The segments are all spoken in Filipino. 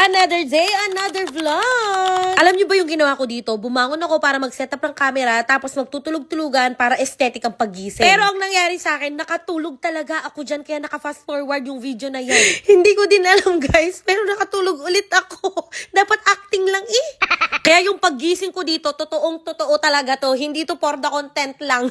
Another day, another vlog! Alam niyo ba yung ginawa ko dito? Bumangon ako para mag-setup ng camera, tapos magtutulog-tulugan para aesthetic ang paggising. Pero ang nangyari sa akin, nakatulog talaga ako dyan, kaya naka-fast forward yung video na yan. Hindi ko din alam guys, pero nakatulog ulit ako. Dapat acting lang eh. Kaya yung paggising ko dito, totoong-totoo talaga to. Hindi to for the content lang.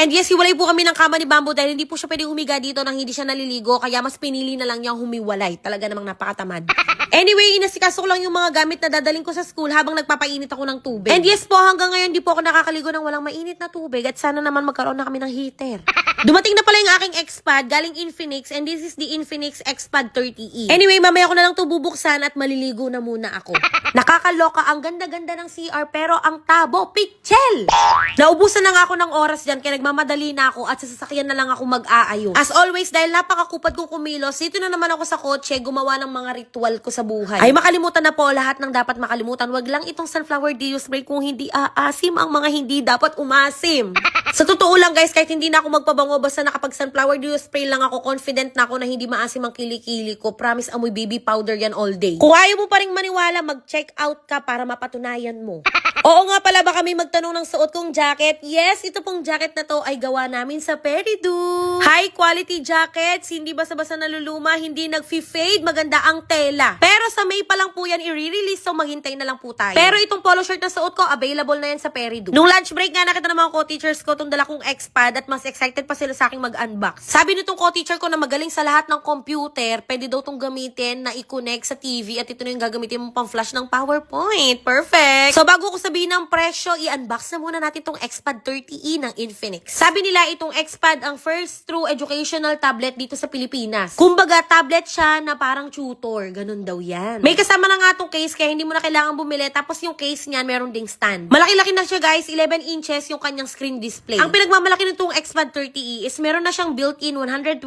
And yes, hiwalay po kami ng kama ni Bamboo dahil hindi po siya pwedeng humiga dito nang hindi siya naliligo. Kaya mas pinili na lang niyang humiwalay. Talaga namang napakatamad. Anyway, inasikaso ko lang yung mga gamit na dadaling ko sa school habang nagpapainit ako ng tubig. And yes po, hanggang ngayon di po ako nakakaligo ng walang mainit na tubig at sana naman magkaroon na kami ng heater. Dumating na pala yung aking Xpad galing Infinix and this is the Infinix Xpad 30e. Anyway, mamaya ko na lang ito bubuksan at maliligo na muna ako. Nakakaloka, ang ganda-ganda ng CR pero ang tabo, pichel! Naubusan na nga ako ng oras dyan kaya nagmamadali na ako at sa sasakyan na lang ako mag-aayos. As always, dahil napakakupad kong kumilos, dito na naman ako sa kotse gumawa ng mga ritual ko sa buhay. Ay makalimutan na po lahat ng dapat makalimutan. Wag lang itong sunflower dew spray kung hindi aasim ang mga hindi dapat umasim. Sa totoo lang guys, kahit hindi na ako magpabango basta nakapag sunflower dew spray lang ako, confident na ako na hindi maasim ang kilikili ko. Promise, amoy baby powder yan all day. Kung ayaw mo pa rin maniwala, mag-check out ka para mapatunayan mo. Oo nga pala, baka may magtanong ng suot kong jacket. Yes, ito pong jacket na to ay gawa namin sa Peridu. High quality jackets, hindi basta-basta naluluma, hindi nag-fade, maganda ang tela. Pero sa May pa lang po yan i-release, so maghintay na lang po tayo. Pero itong polo shirt na suot ko, available na yan sa Peridu. Nung lunch break nga, nakita naman ko teachers ko itong dala kong Xpad at mas excited pa sila sa aking mag-unbox. Sabi nitong co-teacher ko na magaling sa lahat ng computer, pwede daw itong gamitin na i-connect sa TV at ito na yung gagamitin mo pang flash ng PowerPoint. Perfect! So bago ko sabihin ng presyo, i-unbox na muna natin itong Xpad 30e ng Infinix. Sabi nila itong Xpad ang first true educational tablet dito sa Pilipinas. Kumbaga, tablet siya na parang tutor. Ganun daw yan. May kasama na nga itong case kaya hindi mo na kailangan bumili. Tapos yung case niyan, meron ding stand. Malaki-laki na siya guys. 11 inches yung kanyang screen display. Ang pinagmamalaki nitong Xpad 30e is meron na siyang built-in 120,000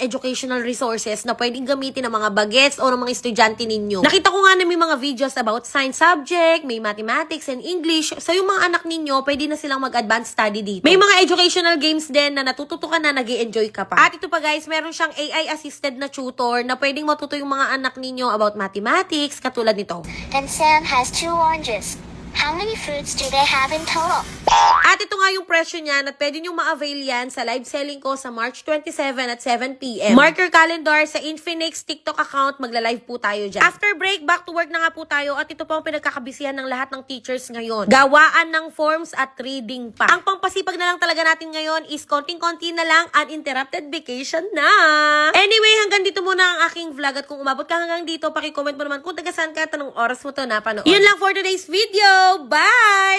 educational resources na pwedeng gamitin ng mga bagets o ng mga estudyante ninyo. Nakita ko nga na may mga videos about science subject, may mathematics and English. So yung mga anak ninyo, pwede na silang mag-advanced study dito. May mga educational games din na natututo ka na, nag-i-enjoy ka pa. At ito pa guys, meron siyang AI-assisted na tutor na pwedeng matuto yung mga anak ninyo about mathematics, katulad nito. And Sam has 2 oranges. How many fruits do they have in total? At ito nga yung presyo niya at pwede nyo ma-avail yan sa live selling ko sa March 27 at 7 p.m. Mark your calendar sa Infinix TikTok account, magla-live po tayo dyan. After break, back to work na nga po tayo at ito po ang pinagkakabisihan ng lahat ng teachers ngayon. Gawaan ng forms at reading pa. Ang pangpasipag na lang talaga natin ngayon is konting-konti na lang, uninterrupted vacation na. Anyway, hanggang dito muna ang aking vlog at kung umabot ka hanggang dito, paki-comment mo naman kung taga saan ka at anong oras mo to napanood. Yun lang for today's video. Bye!